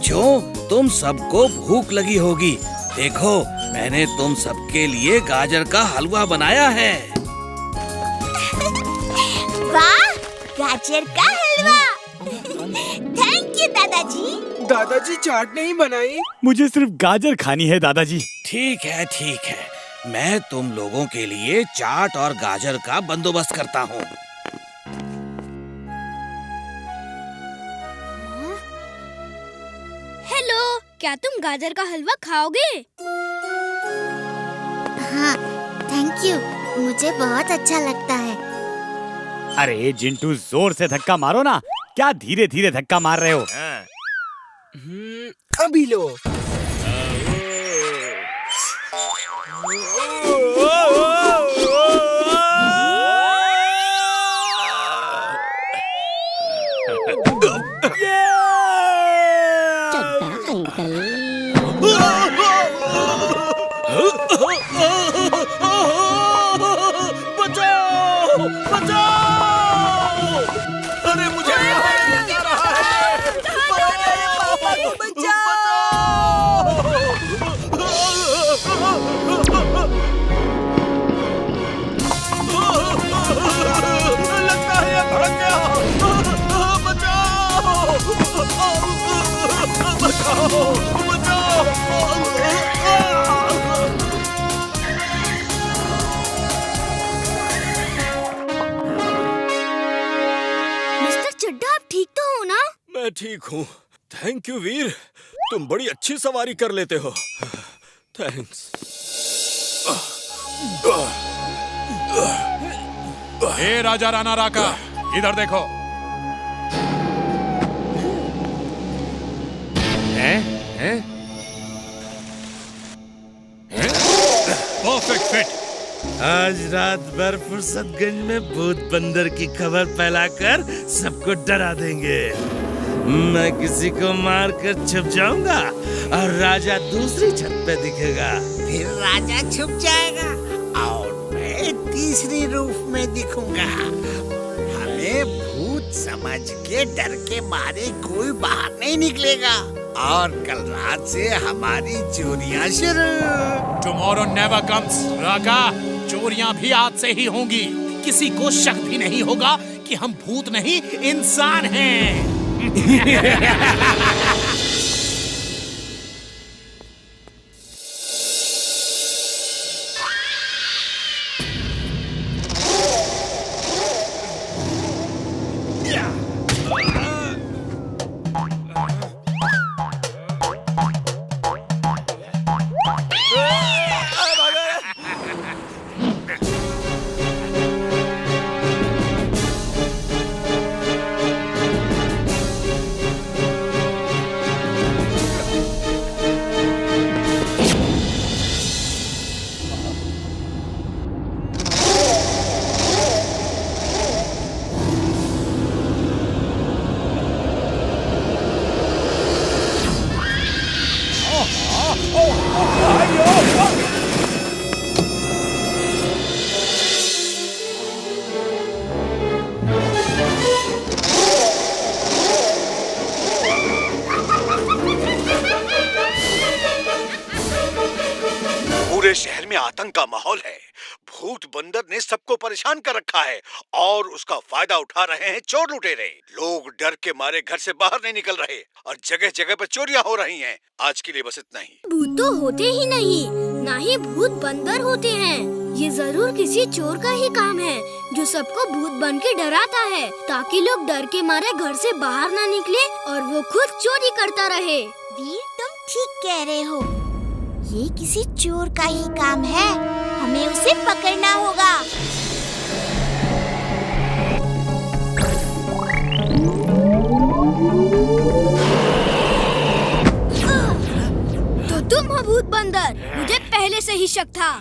बच्चों, तुम सबको भूख लगी होगी। देखो, मैंने तुम सबके लिए गाजर का हलवा बनाया है। वाह, गाजर का हलवा। थैंक यू दादाजी। दादाजी चाट नहीं बनाई? मुझे सिर्फ गाजर खानी है दादाजी। ठीक है, ठीक है। मैं तुम लोगों के लिए चाट और गाजर का बंदोबस्त करता हूँ। हेलो, क्या तुम गाजर का हलवा खाओगे? हाँ, थैंक यू। मुझे बहुत अच्छा लगता है। अरे जिंटू, जोर से धक्का मारो ना। क्या धीरे धीरे धक्का मार रहे हो? अभी लो। बचाओ! बचाओ! अरे मुझे मारा जा रहा है! पापा को बचाओ! लगता है ये भड़क गया! बचाओ! बचाओ! बचाओ! चड्ढा, आप ठीक तो हो ना? मैं ठीक हूँ। थैंक यू वीर, तुम बड़ी अच्छी सवारी कर लेते हो। थैंक्स। हे राजा राणा राका, इधर देखो। हैं? Perfect fit. आज रात भर फुर्सतगंज में भूत बंदर की खबर फैलाकर सबको डरा देंगे। मैं किसी को मारकर छुप जाऊंगा और राजा दूसरी छत पे दिखेगा। फिर राजा छुप जाएगा और मैं तीसरी रूप में दिखूंगा। हमें भूत समझ के डर के मारे कोई बाहर नहीं निकलेगा और कल रात से हमारी चोरियां शुरू। टुमारो नेवर कम्स राका, चोरियां भी आज से ही होंगी। किसी को शक भी नहीं होगा कि हम भूत नहीं इंसान हैं। पूरे शहर में आतंक का माहौल है। भूत बंदर ने सबको परेशान कर रखा है और उसका फायदा उठा रहे हैं चोर लुटेरे। लोग डर के मारे घर से बाहर नहीं निकल रहे और जगह जगह पर चोरियां हो रही हैं। आज के लिए बस इतना ही। भूत तो होते ही नहीं, ना ही भूत बंदर होते हैं। ये जरूर किसी चोर का ही काम है जो सबको भूत बन के डराता है ताकि लोग डर के मारे घर से बाहर ना निकले और वो खुद चोरी करता रहे। वीर, तुम ठीक कह रहे हो। ये किसी चोर का ही काम है। हमें उसे पकड़ना होगा। तो तुम हो भूत बंदर, मुझे पहले से ही शक था।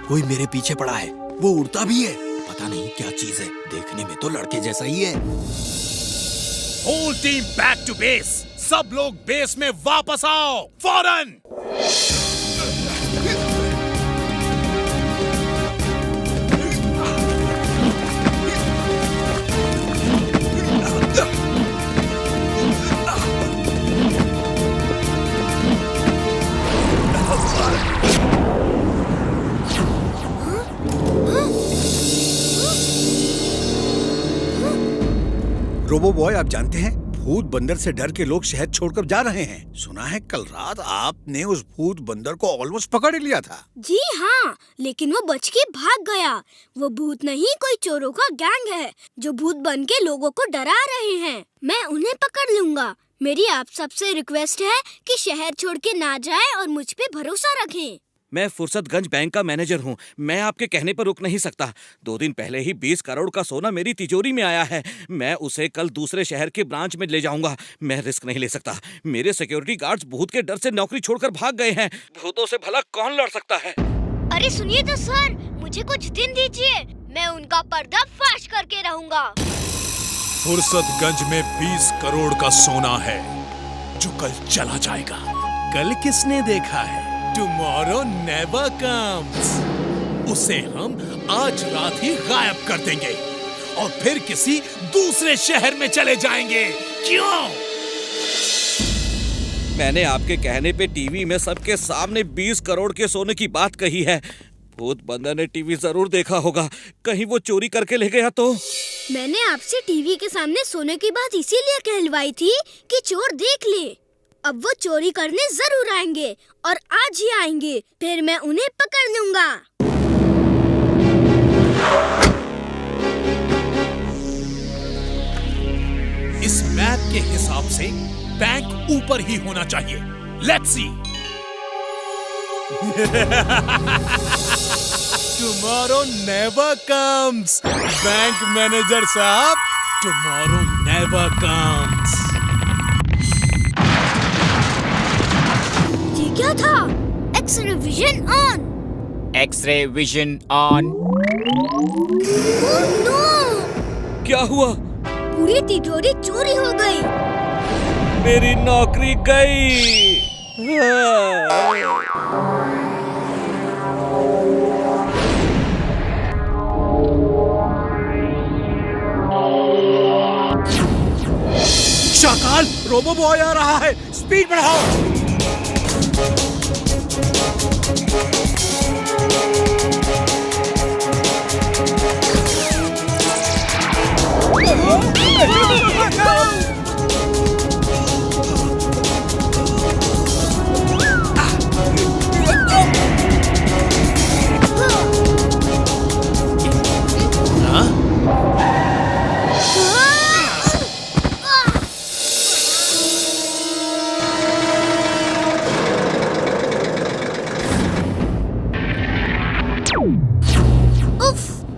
कोई मेरे पीछे पड़ा है। वो उड़ता भी है। पता नहीं क्या चीज है। देखने में तो लड़के जैसा ही है। Whole team back to base. सब लोग बेस में वापस आओ फौरन। रोबो बॉय, आप जानते हैं भूत बंदर से डर के लोग शहर छोड़कर जा रहे हैं। सुना है कल रात आपने उस भूत बंदर को ऑलमोस्ट पकड़ ही लिया था। जी हाँ, लेकिन वो बच के भाग गया। वो भूत नहीं, कोई चोरों का गैंग है जो भूत बन के लोगों को डरा रहे हैं। मैं उन्हें पकड़ लूंगा। मेरी आप सबसे रिक्वेस्ट है कि शहर छोड़ के ना जाए और मुझ पे भरोसा रखें। मैं फुर्सतगंज बैंक का मैनेजर हूँ। मैं आपके कहने पर रुक नहीं सकता। 2 दिन पहले ही 20 करोड़ का सोना मेरी तिजोरी में आया है। मैं उसे कल दूसरे शहर के ब्रांच में ले जाऊंगा। मैं रिस्क नहीं ले सकता। मेरे सिक्योरिटी गार्ड्स भूत के डर से नौकरी छोड़कर भाग गए हैं। भूतों से भला कौन लड़ सकता है? अरे सुनिए तो सर, मुझे कुछ दिन दीजिए, मैं उनका पर्दा फाश करके रहूंगा। फुर्सतगंज में 20 करोड़ का सोना है जो कल चला जाएगा। कल किसने देखा है? Tomorrow never comes। उसे हम आज रात ही गायब कर देंगे और फिर किसी दूसरे शहर में चले जाएंगे। क्यों? मैंने आपके कहने पे टीवी में सबके सामने 20 करोड़ के सोने की बात कही है। भूत बंदर ने टीवी जरूर देखा होगा। कहीं वो चोरी करके ले गया तो? मैंने आपसे टीवी के सामने सोने की बात इसीलिए कहलवाई थी कि चोर देख ले। अब वो चोरी करने जरूर आएंगे और आज ही आएंगे। फिर मैं उन्हें पकड़ लूंगा। इस मैप के हिसाब से बैंक ऊपर ही होना चाहिए। Let's see. Tomorrow never comes. Bank manager साहब, टुमारो नेवर कम्स। ये क्या था? X ray vision on. X ray vision on. Oh no! क्या हुआ? पूरी तिजोरी चोरी हो गई। मेरी नौकरी गई। शाकाल, रोबो बॉय आ रहा है। स्पीड बढ़ाओ।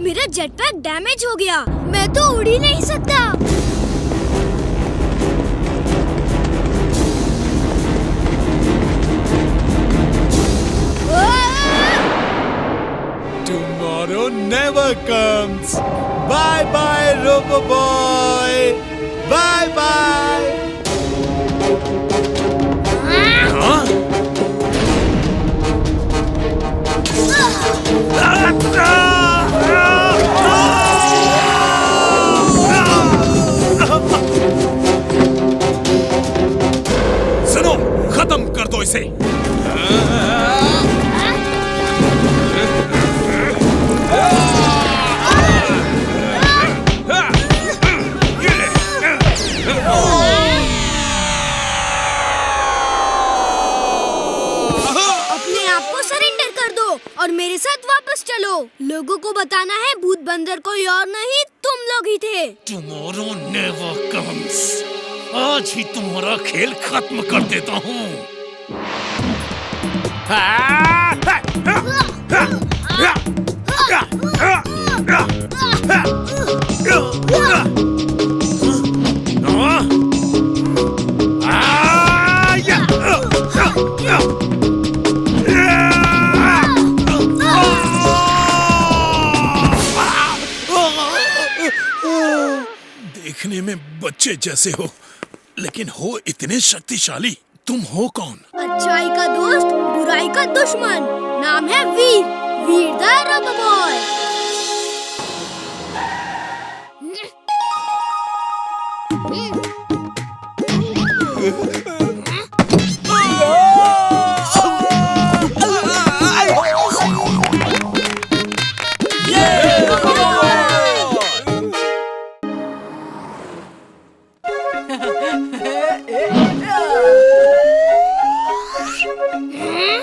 मेरा जेटपैक डैमेज हो गया। मैं तो उड़ ही नहीं सकता। Tomorrow never comes. Bye bye, Robo Boy. Bye bye. सुनो, खत्म कर दो इसे। और मेरे साथ वापस चलो। लोगों को बताना है भूत बंदर कोई और नहीं, तुम लोग ही थे। Tomorrow never comes। आज ही तुम्हारा खेल खत्म कर देता हूँ। देखने में बच्चे जैसे हो, लेकिन हो इतने शक्तिशाली। तुम हो कौन? अच्छाई का दोस्त, बुराई का दुश्मन। नाम है वीर, वीर द रोबोबॉय।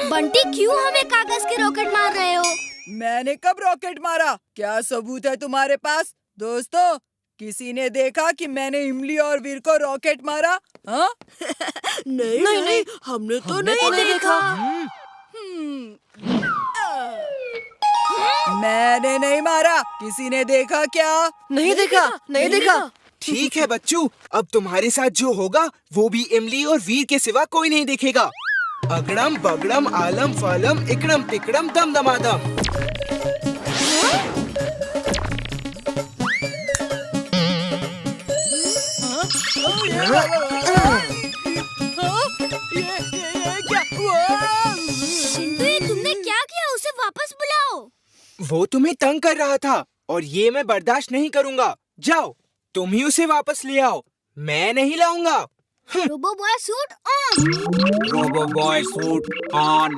बंटी, क्यों हमें कागज के रॉकेट मार रहे हो? मैंने कब रॉकेट मारा? क्या सबूत है तुम्हारे पास? दोस्तों, किसी ने देखा कि मैंने इमली और वीर को रॉकेट मारा? हाँ? नहीं, हमने तो नहीं देखा। मैंने नहीं मारा। किसी ने देखा क्या? नहीं देखा। ठीक है बच्चों, अब तुम्हारे साथ जो होगा वो भी इमली और वीर के सिवा कोई नहीं देखेगा। अगड़म बगड़म आलम फालम इकड़म तिकड़म दम दमादम। तुमने क्या किया? उसे वापस बुलाओ। वो तुम्हें तंग कर रहा था और ये मैं बर्दाश्त नहीं करूँगा। जाओ, तुम ही उसे वापस ले आओ, मैं नहीं लाऊंगा। Robo boy suit on. Robo boy suit on.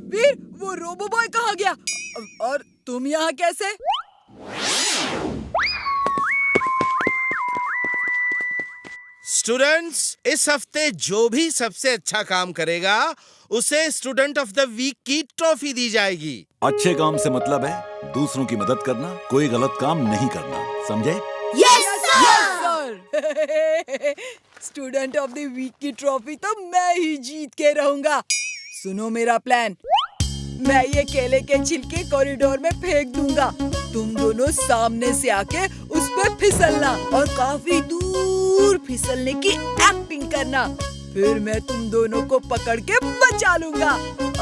Veer, वो रोबो बॉय कहाँ गया? और तुम यहाँ कैसे? स्टूडेंट्स, इस हफ्ते जो भी सबसे अच्छा काम करेगा उसे स्टूडेंट ऑफ द वीक की ट्रॉफी दी जाएगी। अच्छे काम से मतलब है दूसरों की मदद करना, कोई गलत काम नहीं करना, समझे? Yes sir. Student of the week की ट्रॉफी तो मैं ही जीत के रहूंगा। सुनो मेरा प्लान। मैं ये केले के छिलके कॉरिडोर में फेंक दूंगा। तुम दोनों सामने से आके उस पे फिसलना और काफी दूर फिसलने की एक्टिंग करना। फिर मैं तुम दोनों को पकड़ के बचा लूंगा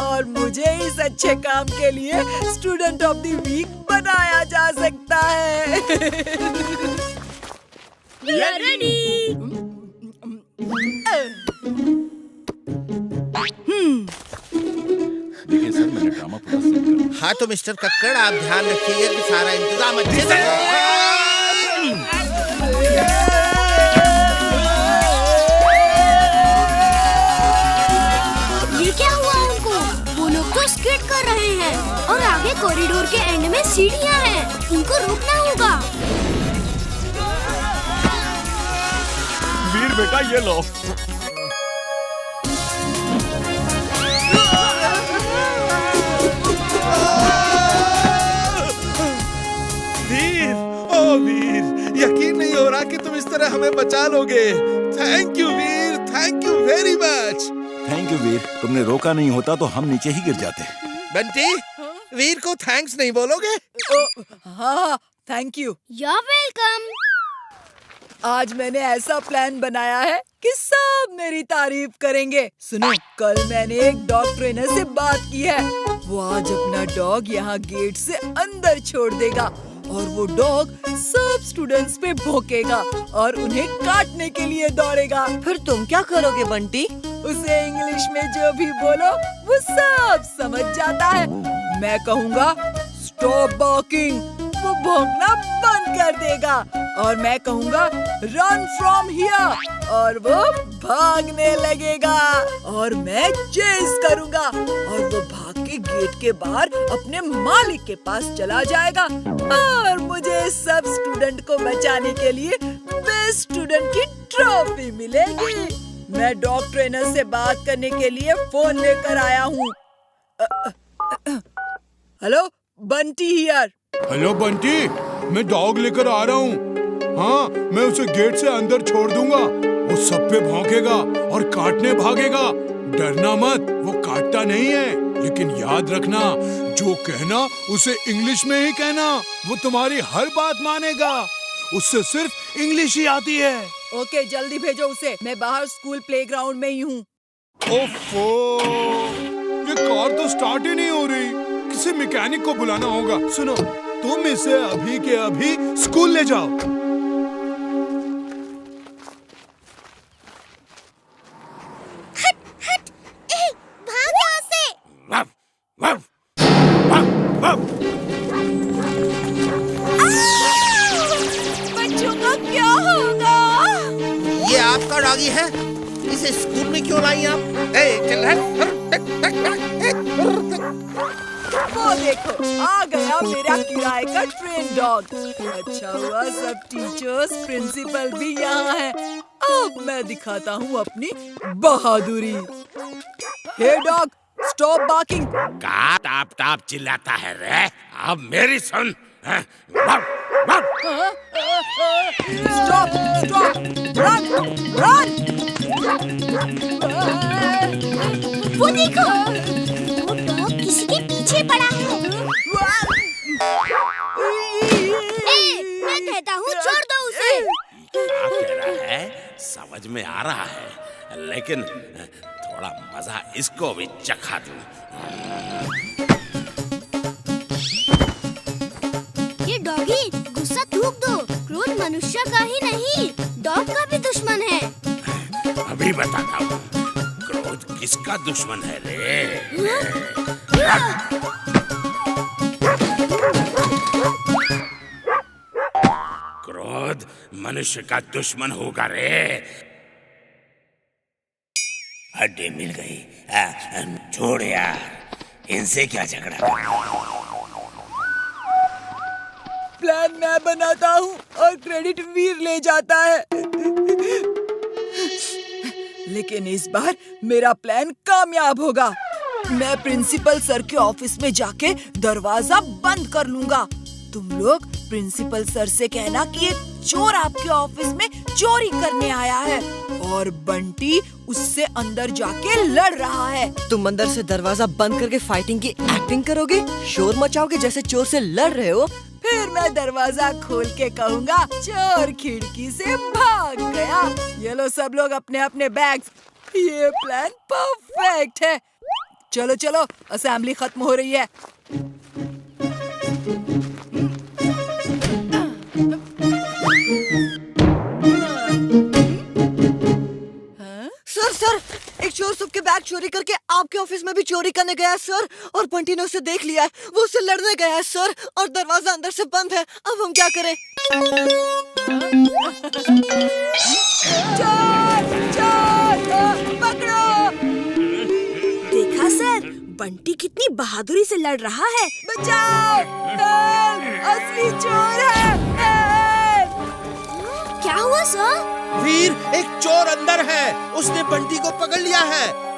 और मुझे इस अच्छे काम के लिए स्टूडेंट ऑफ द वीक बनाया जा सकता है। We are ready. देखिए सर, मैंने ड्रामा पूरा सेट कर दिया। हाँ तो मिस्टर कक्कड़, आप ध्यान रखिएगा कि सारा इंतजाम अच्छे से ये क्या हुआ उनको? वो लोग तो स्किट कर रहे हैं और आगे कॉरिडोर के एंड में सीढ़ियाँ हैं। इनको रोकना होगा। वीर बेटा, ये लो। वीर, ओ वीर, यकीन नहीं हो रहा कि तुम इस तरह हमें बचा लोगे। Thank you Veer, thank you very much. Thank you Veer, तुमने रोका नहीं होता तो हम नीचे ही गिर जाते। बंटी, वीर को थैंक्स नहीं बोलोगे? हाँ, थैंक यू। You're welcome. आज मैंने ऐसा प्लान बनाया है कि सब मेरी तारीफ करेंगे। सुनो, कल मैंने एक डॉग ट्रेनर से बात की है। वो आज अपना डॉग यहाँ गेट से अंदर छोड़ देगा और वो डॉग सब स्टूडेंट्स पे भौंकेगा और उन्हें काटने के लिए दौड़ेगा। फिर तुम क्या करोगे बंटी? उसे इंग्लिश में जो भी बोलो वो सब समझ जाता है। मैं कहूँगा स्टॉप बॉकिंग, वो भौंकना बंद कर देगा और मैं कहूँगा रन फ्रॉम हियर और वो भागने लगेगा और मैं चेस करूँगा और वो भाग के गेट के बाहर अपने मालिक के पास चला जाएगा और मुझे सब स्टूडेंट को बचाने के लिए बेस्ट स्टूडेंट की ट्रॉफी मिलेगी। मैं डॉग ट्रेनर से बात करने के लिए फोन लेकर आया हूँ। Hello, Bunty here. Hello Bunty, मैं डॉग लेकर आ रहा हूँ। हाँ, मैं उसे गेट से अंदर छोड़ दूंगा। वो सब पे भौंकेगा और काटने भागेगा। डरना मत, वो काटता नहीं है। लेकिन याद रखना, जो कहना उसे इंग्लिश में ही कहना। वो तुम्हारी हर बात मानेगा। उससे सिर्फ इंग्लिश ही आती है। ओके, जल्दी भेजो उसे। मैं बाहर स्कूल प्लेग्राउंड में ही हूँ। ओफो, ये कार तो स्टार्ट ही नहीं हो रही। किसी मैकेनिक को बुलाना होगा। सुनो, तुम इसे अभी के अभी स्कूल ले जाओ। हट हट, ए, भाग यहाँ से। बच्चों का क्या होगा? ये आपका डॉगी है? इसे स्कूल में क्यों लाई आप? वो देखो, आ गया मेरा किराए का ट्रेन डॉग। अच्छा हुआ सब टीचर्स, प्रिंसिपल भी यहाँ है। अब मैं दिखाता हूँ अपनी बहादुरी। Hey dog, stop barking. का टाप टाप चिल्लाता है रे? अब मेरी सुन। Stop stop, run run. वो देखो, वो डॉग किसी के पीछे पड़ा है। मैं कहता हूँ छोड़ दो उसे। क्या कह रहा है समझ में आ रहा है, लेकिन थोड़ा मजा इसको भी चखा दूं। ये डॉगी, गुस्सा थूक दो। क्रोध मनुष्य का ही नहीं, डॉग का भी दुश्मन है। अभी बताता हूँ क्रोध किसका दुश्मन है रे। क्रोध मनुष्य का दुश्मन होगा रे। हड्डी मिल गई। छोड़ यार, इनसे क्या झगड़ा। प्लान मैं बनाता हूँ और क्रेडिट वीर ले जाता है। लेकिन इस बार मेरा प्लान कामयाब होगा। मैं प्रिंसिपल सर के ऑफिस में जाके दरवाजा बंद कर लूंगा। तुम लोग प्रिंसिपल सर से कहना कि ये चोर आपके ऑफिस में चोरी करने आया है और बंटी उससे अंदर जाके लड़ रहा है। तुम अंदर से दरवाजा बंद करके फाइटिंग की एक्टिंग करोगे, शोर मचाओगे जैसे चोर से लड़ रहे हो। फिर मैं दरवाजा खोल के कहूँगा, चोर खिड़की से भाग गया। ये लो सब लोग अपने अपने बैग्स। ये प्लान परफेक्ट है। चलो चलो, असेंबली खत्म हो रही है। सर सर, एक चोर सबके बैग चोरी करके आपके ऑफिस में भी चोरी करने गया है सर, और बंटी ने उसे देख लिया है। वो उससे लड़ने गया है सर, और दरवाजा अंदर से बंद है। अब हम क्या करें? चोर चोर, पकड़ो। देखा सर, बंटी कितनी बहादुरी से लड़ रहा है। बचाओ, असली चोर है। क्या हुआ सर? वीर, एक चोर अंदर है। उसने बंटी को पकड़ लिया है।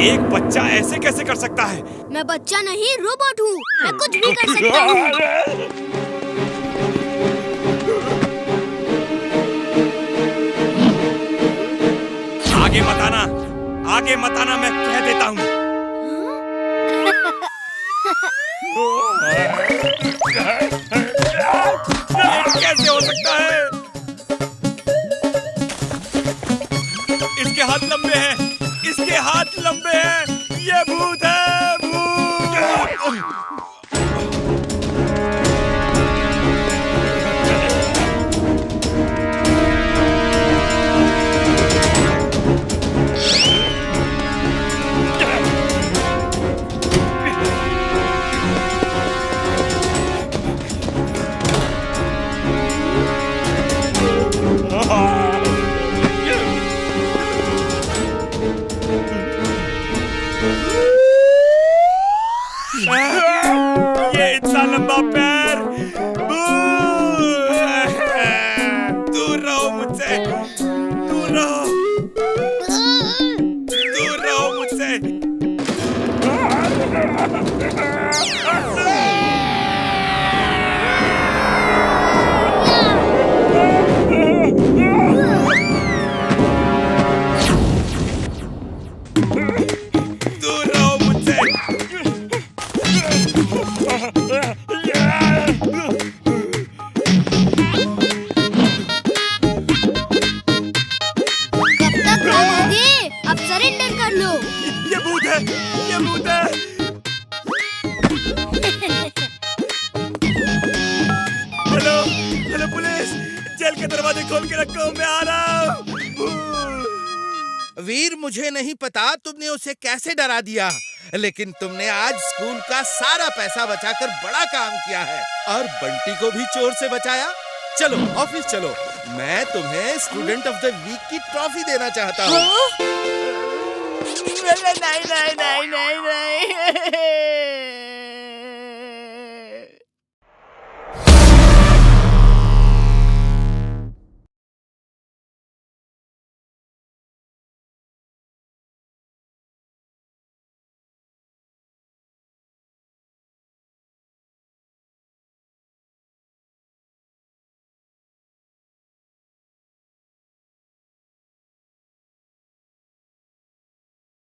एक बच्चा ऐसे कैसे कर सकता है? मैं बच्चा नहीं, रोबोट हूँ। मैं कुछ भी कर सकता हूँ। आगे मत आना, आगे मत आना, मैं कह देता हूँ। कैसे हो सकता है? इसके हाथ लंबे हैं, इसके हाथ लंबे हैं। ये भूत है, भूत। रहो मुझसे, दूर रहो, दूर रहो मुझसे। दूर रहो मुझसे। कब तक भागोगे? अब सरेंडर कर लो। ये भूत है, ये भूत है। हेलो, हेलो पुलिस, जेल के दरवाजे खोल के रखो, मैं आ रहा हूँ। वीर, मुझे नहीं पता तुमने उसे कैसे डरा दिया, लेकिन तुमने आज स्कूल का सारा पैसा बचाकर बड़ा काम किया है और बंटी को भी चोर से बचाया। चलो ऑफिस चलो, मैं तुम्हें स्टूडेंट ऑफ द वीक की ट्रॉफी देना चाहता हूँ। नहीं नहीं नहीं नहीं नहीं